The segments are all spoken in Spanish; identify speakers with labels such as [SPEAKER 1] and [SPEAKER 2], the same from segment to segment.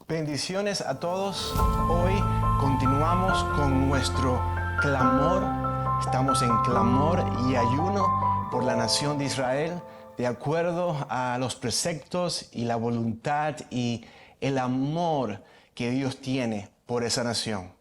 [SPEAKER 1] Bendiciones a todos. Hoy continuamos con nuestro clamor. Estamos en clamor y ayuno por la nación de Israel, de acuerdo a los preceptos y la voluntad y el amor que Dios tiene por esa nación.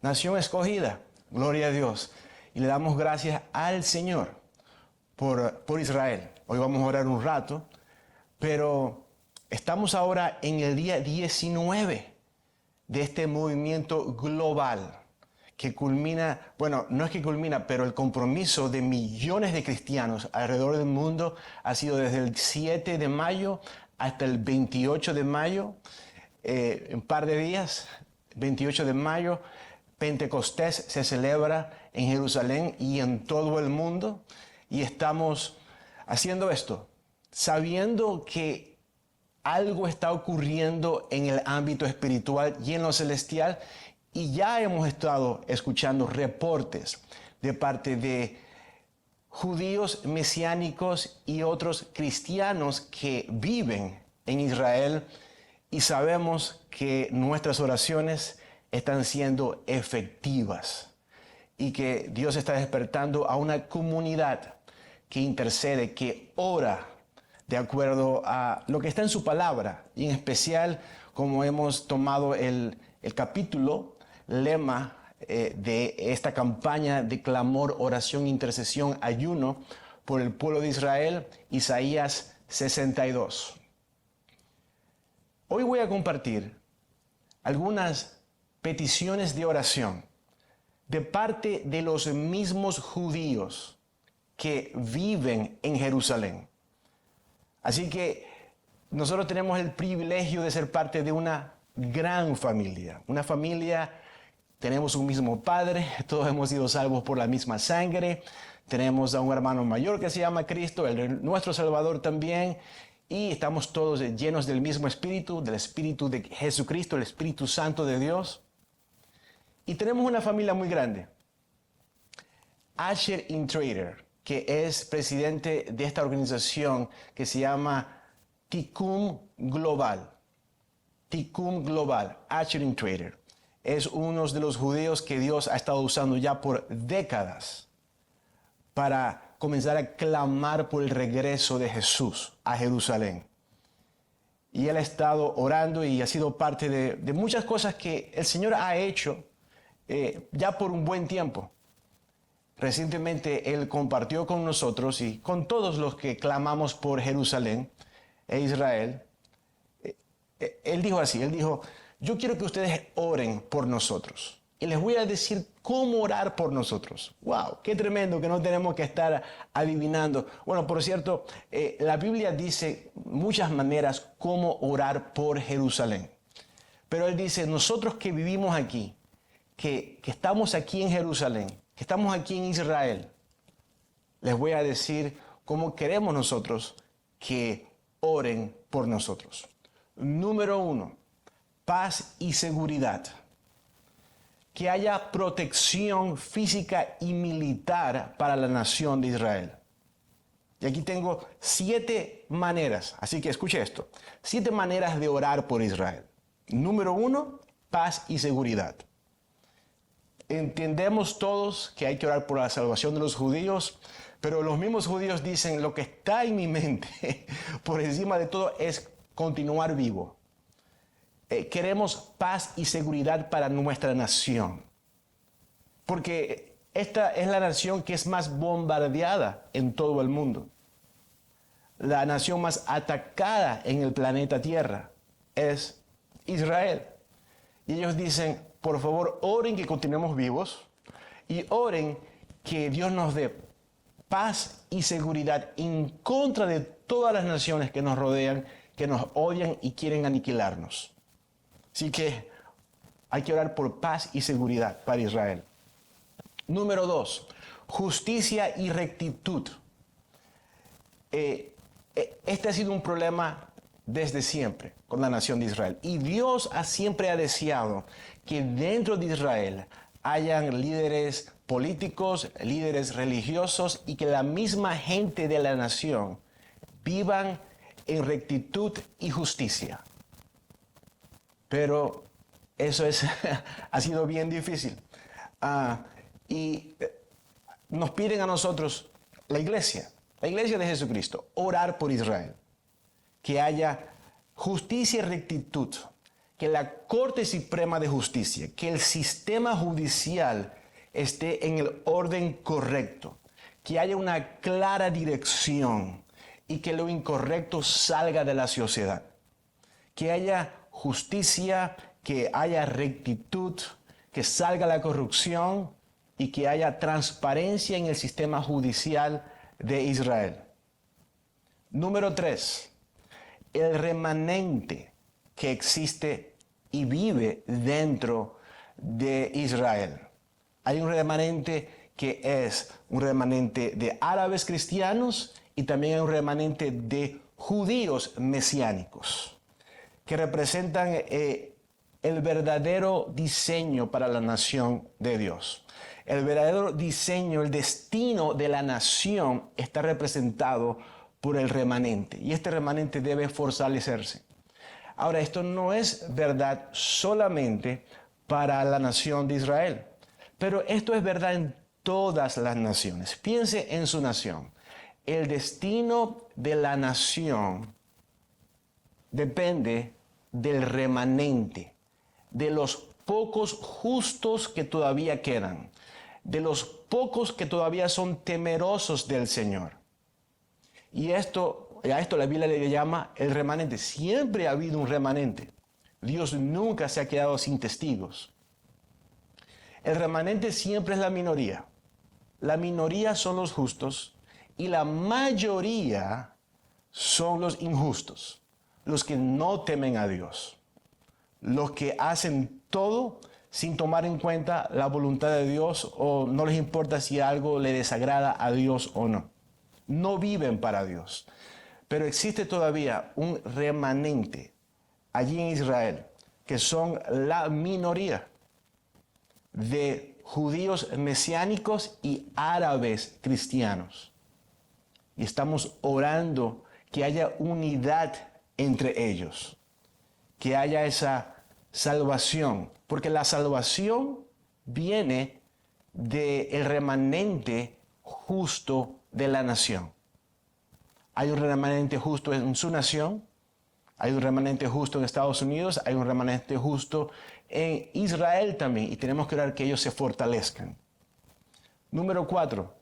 [SPEAKER 1] Nación escogida, gloria a Dios. Y le damos gracias al Señor por Israel. Hoy vamos a orar un rato, pero estamos ahora en el día 19 de este movimiento global que culmina, bueno, no es que culmina, pero el compromiso de millones de cristianos alrededor del mundo ha sido desde el 7 de mayo hasta el 28 de mayo, un par de días, 28 de mayo, Pentecostés se celebra en Jerusalén y en todo el mundo, y estamos haciendo esto, sabiendo que algo está ocurriendo en el ámbito espiritual y en lo celestial, y ya hemos estado escuchando reportes de parte de judíos mesiánicos y otros cristianos que viven en Israel, y sabemos que nuestras oraciones están siendo efectivas y que Dios está despertando a una comunidad que intercede, que ora de acuerdo a lo que está en su palabra, y en especial como hemos tomado el capítulo, lema de esta campaña de clamor, oración, intercesión, ayuno por el pueblo de Israel, Isaías 62. Hoy voy a compartir algunas peticiones de oración de parte de los mismos judíos que viven en Jerusalén. Así que nosotros tenemos el privilegio de ser parte de una gran familia. Una familia, tenemos un mismo Padre, todos hemos sido salvos por la misma sangre. Tenemos a un hermano mayor que se llama Cristo, nuestro Salvador también. Y estamos todos llenos del mismo Espíritu, del Espíritu de Jesucristo, el Espíritu Santo de Dios. Y tenemos una familia muy grande. Asher Intrater, que es presidente de esta organización que se llama Tikkun Global. Tikkun Global, Asher Intrater. Es uno de los judíos que Dios ha estado usando ya por décadas para comenzar a clamar por el regreso de Jesús a Jerusalén. Y él ha estado orando y ha sido parte de muchas cosas que el Señor ha hecho ya por un buen tiempo. Recientemente él compartió con nosotros y con todos los que clamamos por Jerusalén e Israel. Él dijo así, él dijo: yo quiero que ustedes oren por nosotros. Y les voy a decir cómo orar por nosotros. ¡Wow! ¡Qué tremendo que no tenemos que estar adivinando! Bueno, por cierto, la Biblia dice muchas maneras cómo orar por Jerusalén. Pero él dice, nosotros que vivimos aquí, que estamos aquí en Jerusalén, que estamos aquí en Israel, les voy a decir cómo queremos nosotros que oren por nosotros. Número 1, paz y seguridad. Que haya protección física y militar para la nación de Israel. Y aquí tengo 7 maneras, así que escuche esto. 7 maneras de orar por Israel. Número 1, paz y seguridad. Entendemos todos que hay que orar por la salvación de los judíos, pero los mismos judíos dicen, lo que está en mi mente, por encima de todo, es continuar vivo. Queremos paz y seguridad para nuestra nación, porque esta es la nación que es más bombardeada en todo el mundo. La nación más atacada en el planeta Tierra es Israel. Y ellos dicen, por favor, oren que continuemos vivos y oren que Dios nos dé paz y seguridad en contra de todas las naciones que nos rodean, que nos odian y quieren aniquilarnos. Así que hay que orar por paz y seguridad para Israel. Número 2, justicia y rectitud. Este ha sido un problema desde siempre con la nación de Israel. Y Dios siempre ha deseado que dentro de Israel hayan líderes políticos, líderes religiosos, y que la misma gente de la nación vivan en rectitud y justicia. pero eso ha sido bien difícil. Y nos piden a nosotros, la iglesia de Jesucristo, orar por Israel, que haya justicia y rectitud, que la Corte Suprema de Justicia, que el sistema judicial esté en el orden correcto, que haya una clara dirección y que lo incorrecto salga de la sociedad, que haya justicia, que haya rectitud, que salga la corrupción y que haya transparencia en el sistema judicial de Israel. Número 3, el remanente que existe y vive dentro de Israel. Hay un remanente que es un remanente de árabes cristianos y también hay un remanente de judíos mesiánicos que representan el verdadero diseño para la nación de Dios. El verdadero diseño, el destino de la nación está representado por el remanente y este remanente debe fortalecerse. Ahora, esto no es verdad solamente para la nación de Israel, pero esto es verdad en todas las naciones. Piense en su nación. El destino de la nación depende del remanente, de los pocos justos que todavía quedan, de los pocos que todavía son temerosos del Señor. Y a esto la Biblia le llama el remanente. Siempre ha habido un remanente. Dios nunca se ha quedado sin testigos. El remanente siempre es la minoría. La minoría son los justos y la mayoría son los injustos, los que no temen a Dios, los que hacen todo sin tomar en cuenta la voluntad de Dios o no les importa si algo le desagrada a Dios o no. No viven para Dios. Pero existe todavía un remanente allí en Israel, que son la minoría de judíos mesiánicos y árabes cristianos. Y estamos orando que haya unidad entre ellos, que haya esa salvación, porque la salvación viene del remanente justo de la nación. Hay un remanente justo en su nación, hay un remanente justo en Estados Unidos, hay un remanente justo en Israel también, y tenemos que orar que ellos se fortalezcan. Número 4,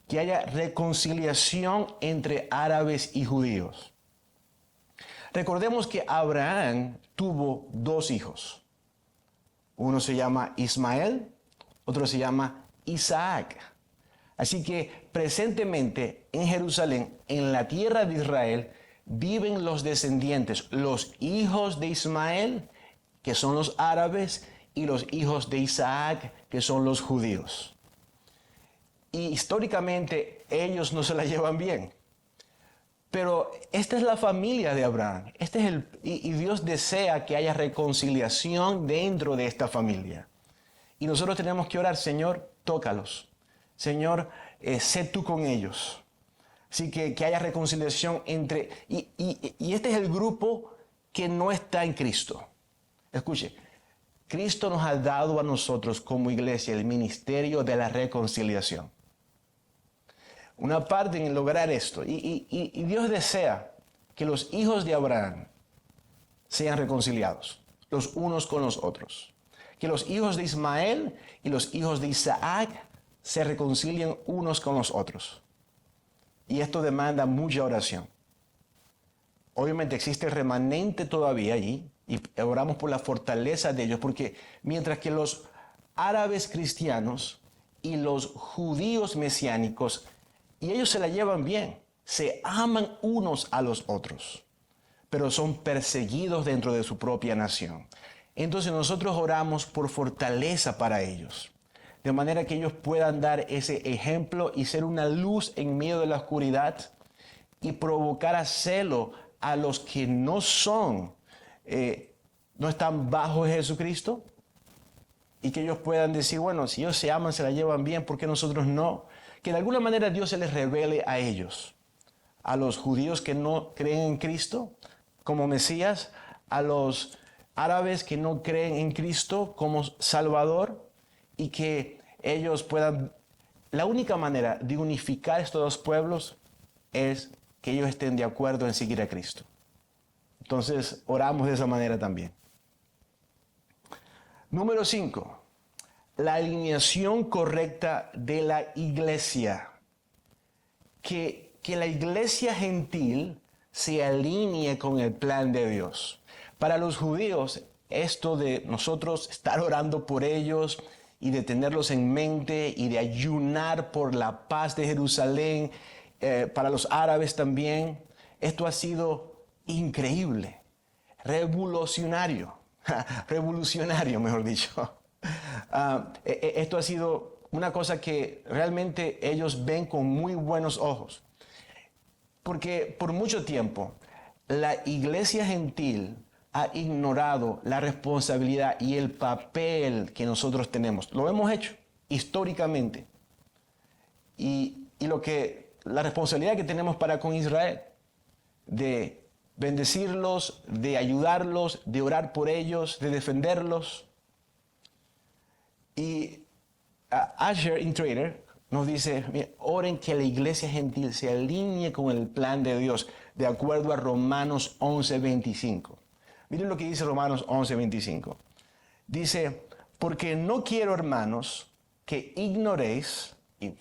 [SPEAKER 1] que haya reconciliación entre árabes y judíos. Recordemos que Abraham tuvo 2 hijos. Uno se llama Ismael, otro se llama Isaac. Así que presentemente en Jerusalén, en la tierra de Israel, viven los descendientes, los hijos de Ismael, que son los árabes, y los hijos de Isaac, que son los judíos. Y históricamente ellos no se la llevan bien. Pero esta es la familia de Abraham. Y Dios desea que haya reconciliación dentro de esta familia. Y nosotros tenemos que orar, Señor, tócalos. Señor, sé tú con ellos. Así que haya reconciliación entre... Y este es el grupo que no está en Cristo. Escuche, Cristo nos ha dado a nosotros como iglesia el ministerio de la reconciliación. Una parte en lograr esto. Y Dios desea que los hijos de Abraham sean reconciliados, los unos con los otros. Que los hijos de Ismael y los hijos de Isaac se reconcilien unos con los otros. Y esto demanda mucha oración. Obviamente existe el remanente todavía allí y oramos por la fortaleza de ellos, porque mientras que los árabes cristianos y los judíos mesiánicos, y ellos se la llevan bien, se aman unos a los otros, pero son perseguidos dentro de su propia nación. Entonces nosotros oramos por fortaleza para ellos, de manera que ellos puedan dar ese ejemplo y ser una luz en medio de la oscuridad y provocar a celo a los que no están bajo Jesucristo, y que ellos puedan decir, bueno, si ellos se aman, se la llevan bien, ¿por qué nosotros no? Que de alguna manera Dios se les revele a ellos, a los judíos que no creen en Cristo como Mesías, a los árabes que no creen en Cristo como Salvador y que ellos puedan... La única manera de unificar estos dos pueblos es que ellos estén de acuerdo en seguir a Cristo. Entonces, oramos de esa manera también. Número 5. La alineación correcta de la iglesia. Que la iglesia gentil se alinee con el plan de Dios. Para los judíos, esto de nosotros estar orando por ellos y de tenerlos en mente y de ayunar por la paz de Jerusalén, para los árabes también, esto ha sido increíble, revolucionario, mejor dicho. Esto ha sido una cosa que realmente ellos ven con muy buenos ojos. Porque por mucho tiempo la iglesia gentil ha ignorado la responsabilidad y el papel que nosotros tenemos. Lo hemos hecho históricamente. Y la responsabilidad que tenemos para con Israel, de bendecirlos, de ayudarlos, de orar por ellos, de defenderlos. Y Asher Intrater nos dice, oren que la iglesia gentil se alinee con el plan de Dios, de acuerdo a Romanos 11:25. Miren lo que dice Romanos 11:25. Dice, porque no quiero, hermanos, que ignoréis, y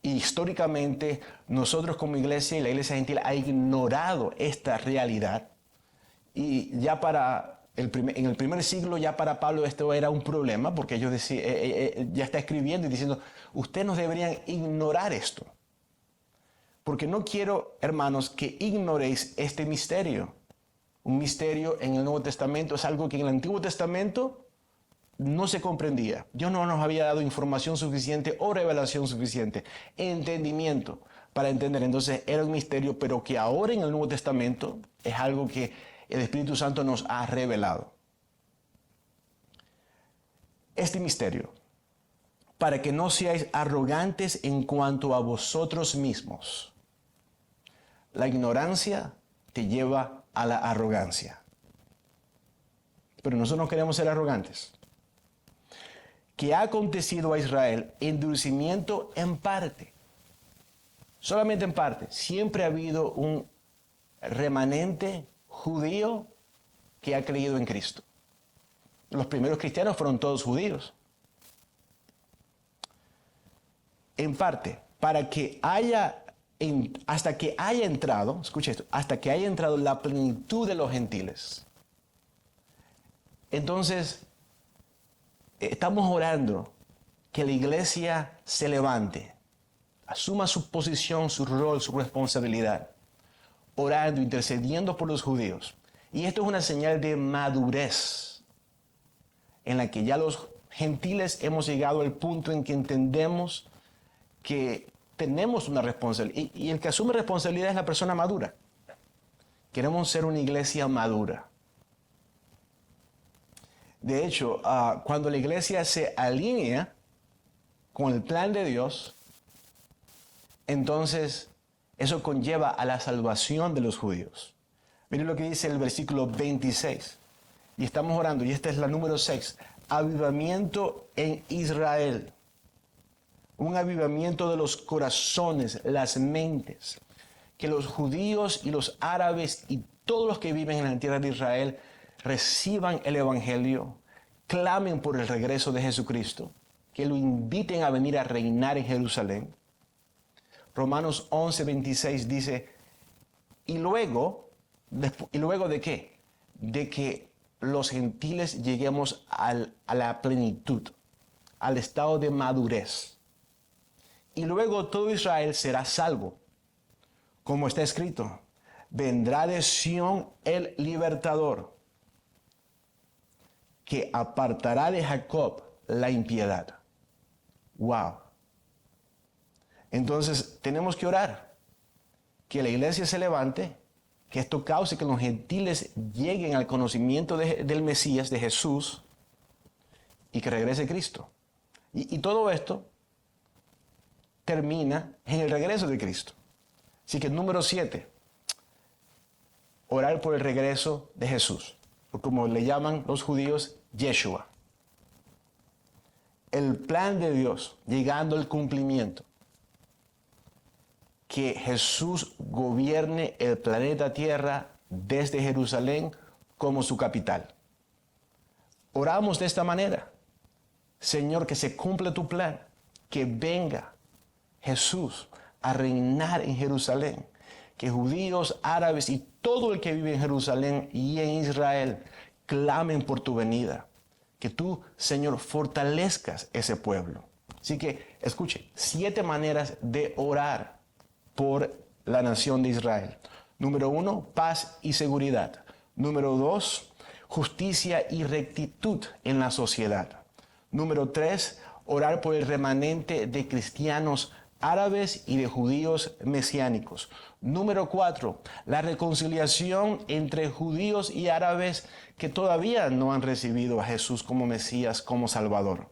[SPEAKER 1] históricamente nosotros como iglesia y la iglesia gentil ha ignorado esta realidad, y ya en el primer siglo ya para Pablo esto era un problema, porque ellos ya está escribiendo y diciendo, ustedes no deberían ignorar esto. Porque no quiero, hermanos, que ignoréis este misterio. Un misterio en el Nuevo Testamento es algo que en el Antiguo Testamento no se comprendía. Dios no nos había dado información suficiente o revelación suficiente, entendimiento para entender. Entonces era un misterio, pero que ahora en el Nuevo Testamento es algo que el Espíritu Santo nos ha revelado. Este misterio, para que no seáis arrogantes en cuanto a vosotros mismos. La ignorancia te lleva a la arrogancia. Pero nosotros no queremos ser arrogantes. Que ha acontecido a Israel endurecimiento en parte. Solamente en parte. Siempre ha habido un remanente judío que ha creído en Cristo. Los primeros cristianos fueron todos judíos. En parte, para que hasta que haya entrado, escucha esto, hasta que haya entrado la plenitud de los gentiles. Entonces, estamos orando que la iglesia se levante, asuma su posición, su rol, su responsabilidad, orando, intercediendo por los judíos. Y esto es una señal de madurez, en la que ya los gentiles hemos llegado al punto en que entendemos que tenemos una responsabilidad. Y el que asume responsabilidad es la persona madura. Queremos ser una iglesia madura. De hecho, cuando la iglesia se alinea con el plan de Dios, entonces eso conlleva a la salvación de los judíos. Miren lo que dice el versículo 26. Y estamos orando, y esta es la número 6. Avivamiento en Israel. Un avivamiento de los corazones, las mentes. Que los judíos y los árabes y todos los que viven en la tierra de Israel reciban el evangelio, clamen por el regreso de Jesucristo, que lo inviten a venir a reinar en Jerusalén. Romanos 11:26 dice, ¿y luego de qué? De que los gentiles lleguemos a la plenitud, al estado de madurez. Y luego todo Israel será salvo. Como está escrito, vendrá de Sión el libertador, que apartará de Jacob la impiedad. Wow. Entonces tenemos que orar, que la iglesia se levante, que esto cause que los gentiles lleguen al conocimiento del Mesías, de Jesús, y que regrese Cristo. Y todo esto termina en el regreso de Cristo. Así que número 7, orar por el regreso de Jesús. o como le llaman los judíos, Yeshua. El plan de Dios llegando al cumplimiento. Que Jesús gobierne el planeta Tierra desde Jerusalén como su capital. Oramos de esta manera. Señor, que se cumpla tu plan, que venga Jesús a reinar en Jerusalén, que judíos, árabes y todo el que vive en Jerusalén y en Israel clamen por tu venida, que tú, Señor, fortalezcas ese pueblo. Así que, escuche, 7 maneras de orar por la nación de Israel. Número 1, paz y seguridad. Número 2, justicia y rectitud en la sociedad. Número 3, orar por el remanente de cristianos árabes y de judíos mesiánicos. Número 4, la reconciliación entre judíos y árabes que todavía no han recibido a Jesús como Mesías, como Salvador.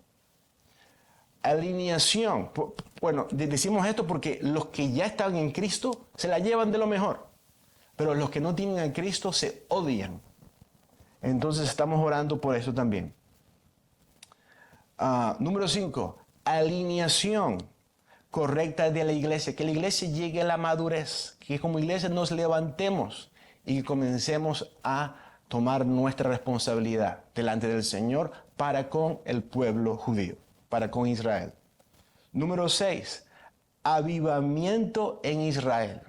[SPEAKER 1] Alineación. Bueno, decimos esto porque los que ya están en Cristo se la llevan de lo mejor, pero los que no tienen a Cristo se odian. Entonces estamos orando por eso también. Número 5, alineación correcta de la iglesia, que la iglesia llegue a la madurez, que como iglesia nos levantemos y que comencemos a tomar nuestra responsabilidad delante del Señor para con el pueblo judío, para con Israel. Número 6, avivamiento en Israel.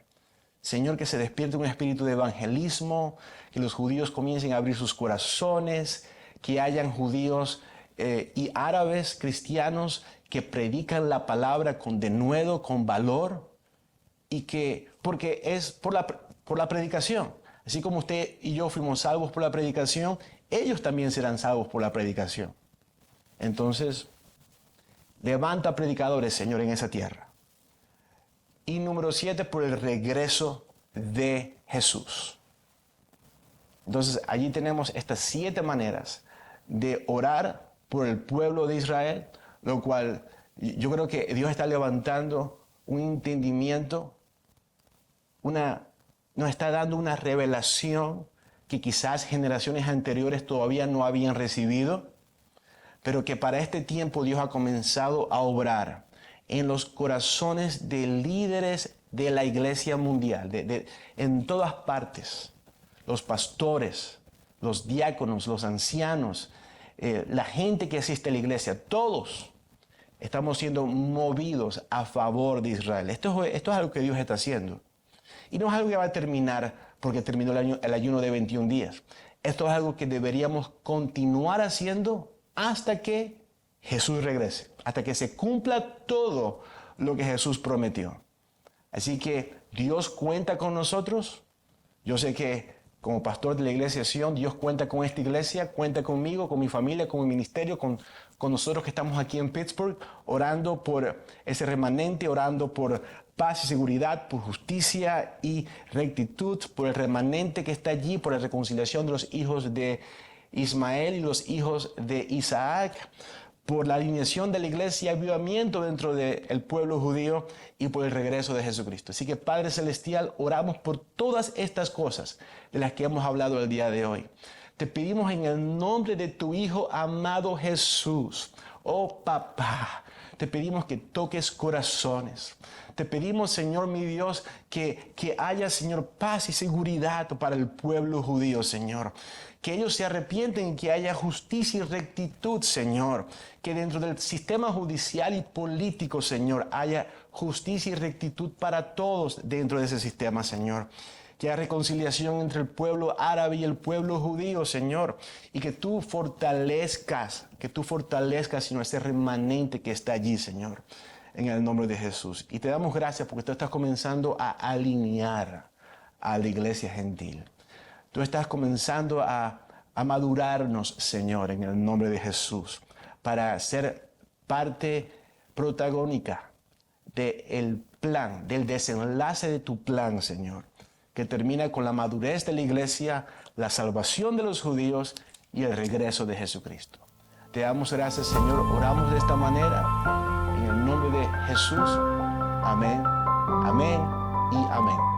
[SPEAKER 1] Señor, que se despierte un espíritu de evangelismo, que los judíos comiencen a abrir sus corazones, que hayan judíos y árabes cristianos que predican la palabra con denuedo, con valor, y que, porque es por la predicación. Así como usted y yo fuimos salvos por la predicación, ellos también serán salvos por la predicación. Entonces, levanta predicadores, Señor, en esa tierra. Y número 7, por el regreso de Jesús. Entonces, allí tenemos estas 7 maneras de orar por el pueblo de Israel, lo cual yo creo que Dios está levantando un entendimiento, nos está dando una revelación que quizás generaciones anteriores todavía no habían recibido, pero que para este tiempo Dios ha comenzado a obrar en los corazones de líderes de la iglesia mundial, en todas partes, los pastores, los diáconos, los ancianos, la gente que asiste a la iglesia, todos estamos siendo movidos a favor de Israel. Esto es algo que Dios está haciendo. Y no es algo que va a terminar porque terminó el ayuno de 21 días. Esto es algo que deberíamos continuar haciendo hasta que Jesús regrese, hasta que se cumpla todo lo que Jesús prometió. Así que Dios cuenta con nosotros. Yo sé que como pastor de la iglesia Sion, Dios cuenta con esta iglesia, cuenta conmigo, con mi familia, con mi ministerio, con nosotros que estamos aquí en Pittsburgh, orando por ese remanente, orando por paz y seguridad, por justicia y rectitud, por el remanente que está allí, por la reconciliación de los hijos de Ismael y los hijos de Isaac, por la alineación de la iglesia, avivamiento dentro del pueblo judío y por el regreso de Jesucristo. Así que Padre Celestial, oramos por todas estas cosas de las que hemos hablado el día de hoy. Te pedimos en el nombre de tu Hijo amado Jesús. Oh Papá, te pedimos que toques corazones. Te pedimos, Señor mi Dios, que haya, Señor, paz y seguridad para el pueblo judío, Señor. Que ellos se arrepienten y que haya justicia y rectitud, Señor. Que dentro del sistema judicial y político, Señor, haya justicia y rectitud para todos dentro de ese sistema, Señor. Que haya reconciliación entre el pueblo árabe y el pueblo judío, Señor. Y que tú fortalezcas, Señor, ese remanente que está allí, Señor. En el nombre de Jesús. Y te damos gracias porque tú estás comenzando a alinear a la iglesia gentil. Tú estás comenzando a madurarnos, Señor, en el nombre de Jesús, para ser parte protagónica del plan, del desenlace de tu plan, Señor, que termina con la madurez de la iglesia, la salvación de los judíos y el regreso de Jesucristo. Te damos gracias, Señor. Oramos de esta manera, en el nombre de Jesús. Amén, amén y amén.